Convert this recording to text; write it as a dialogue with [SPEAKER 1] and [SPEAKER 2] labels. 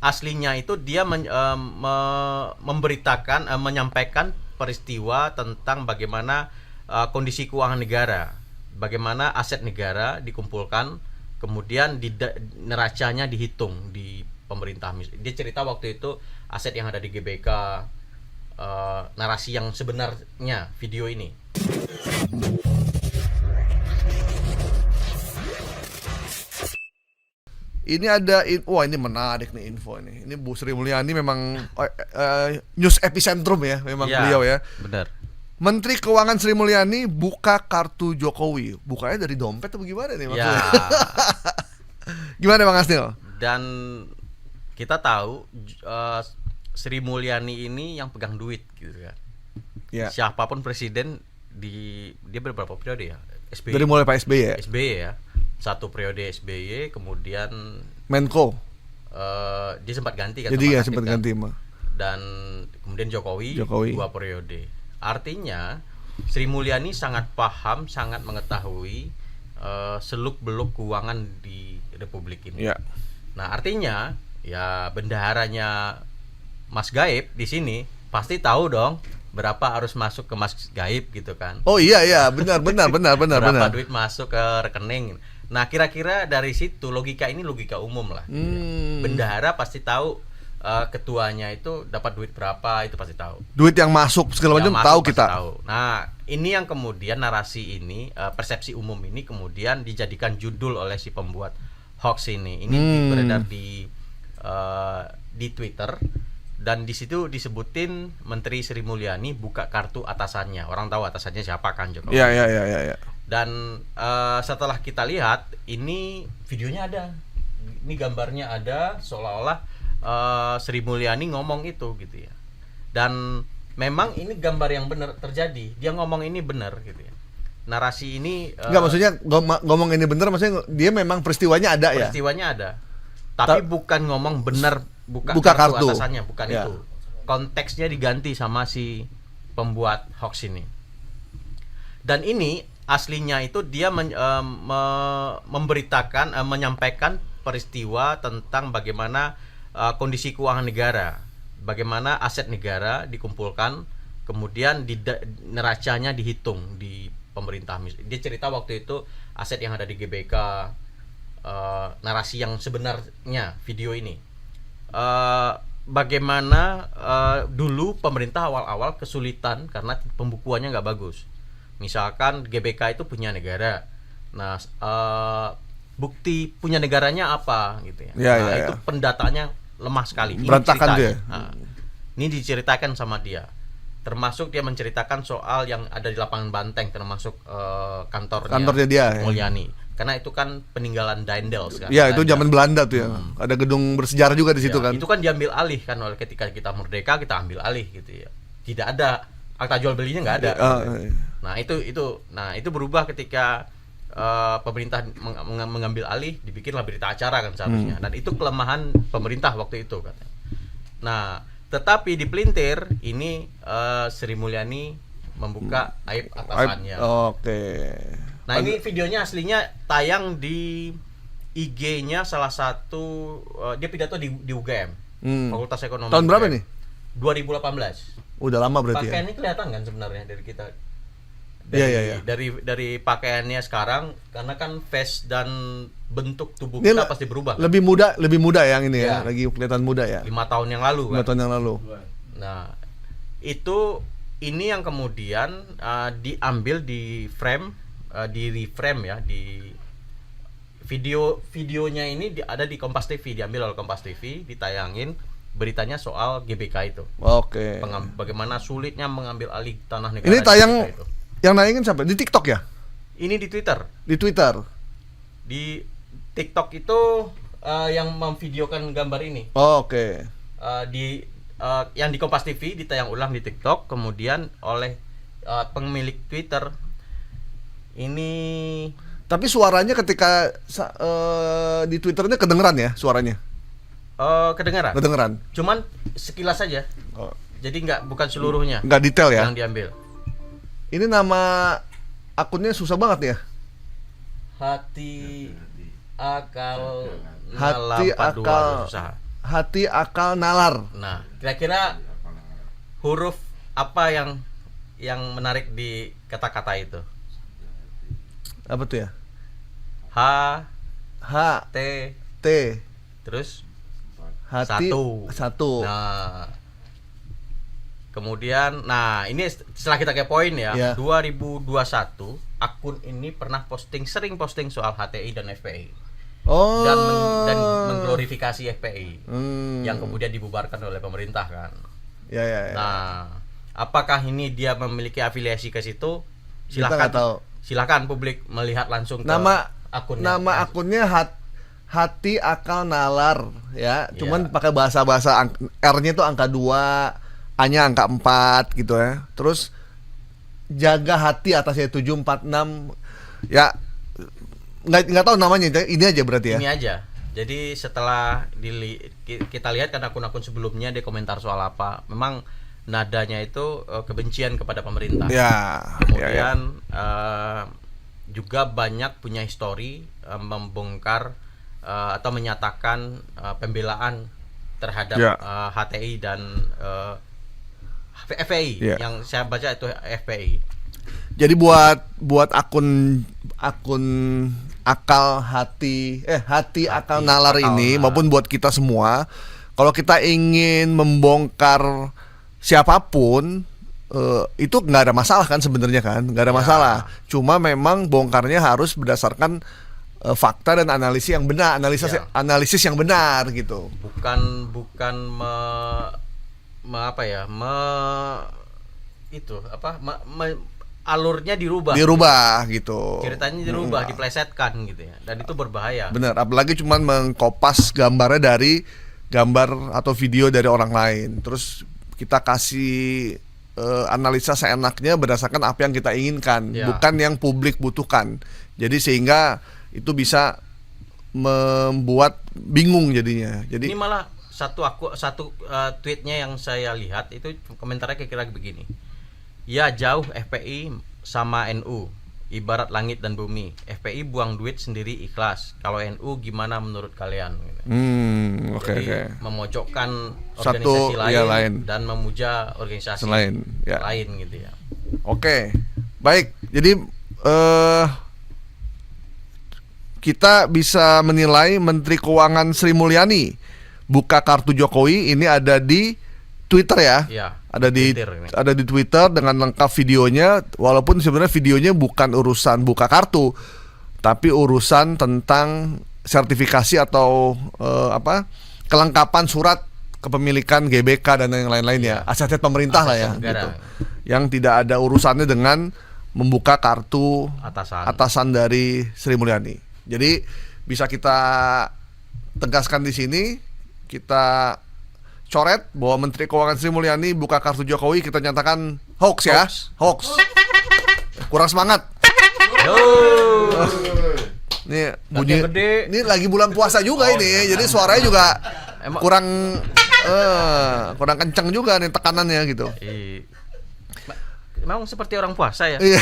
[SPEAKER 1] aslinya itu dia memberitakan, menyampaikan peristiwa tentang bagaimana kondisi keuangan negara, bagaimana aset negara dikumpulkan, kemudian neracanya dihitung di pemerintah. Dia cerita waktu itu aset yang ada di GBK, narasi yang sebenarnya video ini.
[SPEAKER 2] Ini ada, wah ini menarik nih info ini. Ini Bu Sri Mulyani memang news epicentrum ya, memang
[SPEAKER 1] Ya,
[SPEAKER 2] beliau ya.
[SPEAKER 1] benar.
[SPEAKER 2] Menteri Keuangan Sri Mulyani buka kartu Jokowi. Bukanya dari dompet atau gimana nih maksudnya?
[SPEAKER 1] Ya.
[SPEAKER 2] Gimana Bang Asnil?
[SPEAKER 1] Dan kita tahu Sri Mulyani ini yang pegang duit gitu kan.
[SPEAKER 2] Ya.
[SPEAKER 1] Siapapun presiden dia berapa periode ya? SBY.
[SPEAKER 2] Dari mulai Pak SBY ya.
[SPEAKER 1] SBY ya. Satu periode SBY, kemudian
[SPEAKER 2] Menko.
[SPEAKER 1] Dia sempat ganti kan.
[SPEAKER 2] Jadi ya
[SPEAKER 1] sama
[SPEAKER 2] sempat
[SPEAKER 1] Kanit kan.
[SPEAKER 2] ganti mah.
[SPEAKER 1] Dan kemudian Jokowi 2 periode. Artinya Sri Mulyani sangat paham, sangat mengetahui seluk-beluk keuangan di Republik ini.
[SPEAKER 2] Ya.
[SPEAKER 1] Nah, artinya ya bendaharanya Mas Gaib di sini pasti tahu dong berapa harus masuk ke Mas Gaib gitu kan.
[SPEAKER 2] Oh iya benar.
[SPEAKER 1] Berapa duit masuk ke rekening. Nah, kira-kira dari situ logika ini logika umum lah. Bendahara pasti tahu ketuanya itu dapat duit berapa, itu pasti tahu.
[SPEAKER 2] Duit yang masuk segala macam tahu kita.
[SPEAKER 1] Tahu. Nah, ini yang kemudian narasi ini, persepsi umum ini kemudian dijadikan judul oleh si pembuat hoax ini. Ini beredar di Twitter, dan di situ disebutin Menteri Sri Mulyani buka kartu atasannya. Orang tahu atasannya siapa kan, Jokowi.
[SPEAKER 2] Iya.
[SPEAKER 1] Dan setelah kita lihat, ini videonya ada, ini gambarnya ada, seolah-olah Sri Mulyani ngomong itu gitu ya. Dan memang ini gambar yang benar terjadi. Dia ngomong ini benar gitu ya. Narasi ini
[SPEAKER 2] enggak, maksudnya ngomong ini benar, maksudnya dia memang peristiwanya ada ya.
[SPEAKER 1] Peristiwanya ada. Tapi bukan ngomong benar buka kartu atasannya, bukan
[SPEAKER 2] ya.
[SPEAKER 1] itu. Konteksnya diganti sama si pembuat hoax ini. Dan ini aslinya itu dia memberitakan, menyampaikan peristiwa tentang bagaimana kondisi keuangan negara, bagaimana aset negara dikumpulkan, kemudian neracanya dihitung di pemerintah. Dia cerita waktu itu aset yang ada di GBK, narasi yang sebenarnya video ini. Bagaimana dulu pemerintah awal-awal kesulitan karena pembukuannya nggak bagus. Misalkan GBK itu punya negara, nah bukti punya negaranya apa gitu ya. Itu pendataannya lemah sekali.
[SPEAKER 2] Berantakan dia.
[SPEAKER 1] Ini diceritakan sama dia. Termasuk dia menceritakan soal yang ada di lapangan Banteng, termasuk kantornya
[SPEAKER 2] dia
[SPEAKER 1] Mulyani. Karena itu kan peninggalan Daendels kan.
[SPEAKER 2] Iya, itu zaman Belanda tuh ya. Ada gedung bersejarah juga di situ kan.
[SPEAKER 1] Itu kan diambil alih kan oleh ketika kita merdeka, kita ambil alih gitu ya. Tidak ada akta jual belinya, nggak ada. Nah, itu berubah ketika pemerintah mengambil alih, dibikinlah berita acara kan seharusnya. Dan itu kelemahan pemerintah waktu itu katanya. Nah, tetapi di pelintir ini Sri Mulyani membuka aib atasannya.
[SPEAKER 2] Oke.
[SPEAKER 1] Nah, ini videonya aslinya tayang di IG-nya salah satu dia pidato di UGM, Fakultas Ekonomi.
[SPEAKER 2] Tahun berapa nih?
[SPEAKER 1] 2018.
[SPEAKER 2] Udah lama berarti.
[SPEAKER 1] Pakaiannya kelihatan kan sebenarnya dari kita.
[SPEAKER 2] Iya.
[SPEAKER 1] Dari pakaiannya sekarang, karena kan face dan bentuk tubuh kita pasti berubah.
[SPEAKER 2] Lebih muda yang ini ya. Lagi kelihatan muda ya.
[SPEAKER 1] 5 tahun yang lalu
[SPEAKER 2] 5 tahun yang lalu.
[SPEAKER 1] Nah, ini yang kemudian diambil di frame, di reframe ya, di videonya ini ada di Kompas TV, diambil oleh Kompas TV, ditayangin beritanya soal GBK itu.
[SPEAKER 2] Oke.
[SPEAKER 1] Bagaimana sulitnya mengambil alih tanah negara.
[SPEAKER 2] Ini tayang itu. Yang nayangin sampai di TikTok ya?
[SPEAKER 1] Ini di Twitter.
[SPEAKER 2] Di Twitter.
[SPEAKER 1] Di TikTok itu yang memvideokan gambar ini.
[SPEAKER 2] Oke.
[SPEAKER 1] Yang di Kompas TV ditayang ulang di TikTok, kemudian oleh pemilik Twitter. Ini
[SPEAKER 2] tapi suaranya ketika di Twitternya kedengeran ya suaranya?
[SPEAKER 1] Kedengeran. Cuman sekilas saja. Jadi bukan seluruhnya.
[SPEAKER 2] Nggak detail ya?
[SPEAKER 1] Yang diambil.
[SPEAKER 2] Ini nama akunnya susah banget ya?
[SPEAKER 1] Hati akal
[SPEAKER 2] susah. hati, akal, nalar.
[SPEAKER 1] Nah, kira-kira huruf apa yang menarik di kata-kata itu?
[SPEAKER 2] Apa tuh ya?
[SPEAKER 1] H,
[SPEAKER 2] H,
[SPEAKER 1] T,
[SPEAKER 2] T,
[SPEAKER 1] terus
[SPEAKER 2] hati, satu.
[SPEAKER 1] Nah, kemudian, nah ini setelah kita kepoin ya,
[SPEAKER 2] Yeah.
[SPEAKER 1] 2021 akun ini pernah sering posting soal HTI dan FPI
[SPEAKER 2] Oh.
[SPEAKER 1] dan mengglorifikasi FPI yang kemudian dibubarkan oleh pemerintah kan.
[SPEAKER 2] Ya.
[SPEAKER 1] Nah, apakah ini dia memiliki afiliasi ke situ?
[SPEAKER 2] Kita nggak tahu.
[SPEAKER 1] Silakan publik melihat langsung ke akunnya.
[SPEAKER 2] Nama akunnya hati, akal, nalar ya. Cuman
[SPEAKER 1] Iya.
[SPEAKER 2] pakai bahasa R-nya itu angka 2, A-nya angka 4 gitu ya. Terus jaga hati atasnya 746 ya. Nggak tahu namanya, ini aja berarti ya.
[SPEAKER 1] Ini aja. Jadi setelah kita lihat kan akun-akun sebelumnya dia komentar soal apa, memang nadanya itu kebencian kepada pemerintah.
[SPEAKER 2] Ya.
[SPEAKER 1] Kemudian juga banyak punya histori membongkar atau menyatakan pembelaan terhadap HTI dan FPI. Yang saya baca itu FPI.
[SPEAKER 2] Jadi buat akun akal hati akal nalar ini maupun buat kita semua, kalau kita ingin membongkar siapapun itu nggak ada masalah kan sebenarnya kan, nggak ada masalah. Cuma memang bongkarnya harus berdasarkan fakta dan analisis yang benar, analisis yang benar gitu.
[SPEAKER 1] Bukan alurnya dirubah
[SPEAKER 2] gitu.
[SPEAKER 1] Ceritanya dirubah, diplesetkan gitu ya. Dan itu berbahaya.
[SPEAKER 2] Benar, apalagi cuman mengkopas gambarnya dari gambar atau video dari orang lain. Terus kita kasih analisa seenaknya berdasarkan apa yang kita inginkan, bukan yang publik butuhkan. Jadi sehingga itu bisa membuat bingung jadinya. Jadi
[SPEAKER 1] ini malah satu tweetnya yang saya lihat itu komentarnya kira-kira begini. Ya jauh FPI sama NU, ibarat langit dan bumi. FPI buang duit sendiri ikhlas. Kalau NU gimana menurut kalian? Jadi memojokkan organisasi lain dan memuja organisasi lain gitu ya.
[SPEAKER 2] Oke, baik. Jadi kita bisa menilai Menteri Keuangan Sri Mulyani buka kartu Jokowi ini ada di Twitter ya. Ada di Twitter dengan lengkap videonya, walaupun sebenarnya videonya bukan urusan buka kartu, tapi urusan tentang sertifikasi atau kelengkapan surat kepemilikan GBK dan yang lain-lainnya, aset pemerintah lah ya gitu. Yang tidak ada urusannya dengan membuka kartu atasan dari Sri Mulyani. Jadi bisa kita tegaskan di sini, kita coret bahwa Menteri Keuangan Sri Mulyani buka kartu Jokowi kita nyatakan hoax ya, hoax. Kurang semangat. Nih bunyi, ini lagi bulan puasa juga ini, jadi suaranya juga kurang kencang juga nih tekanannya gitu.
[SPEAKER 1] Memang seperti orang puasa ya.
[SPEAKER 2] Iya.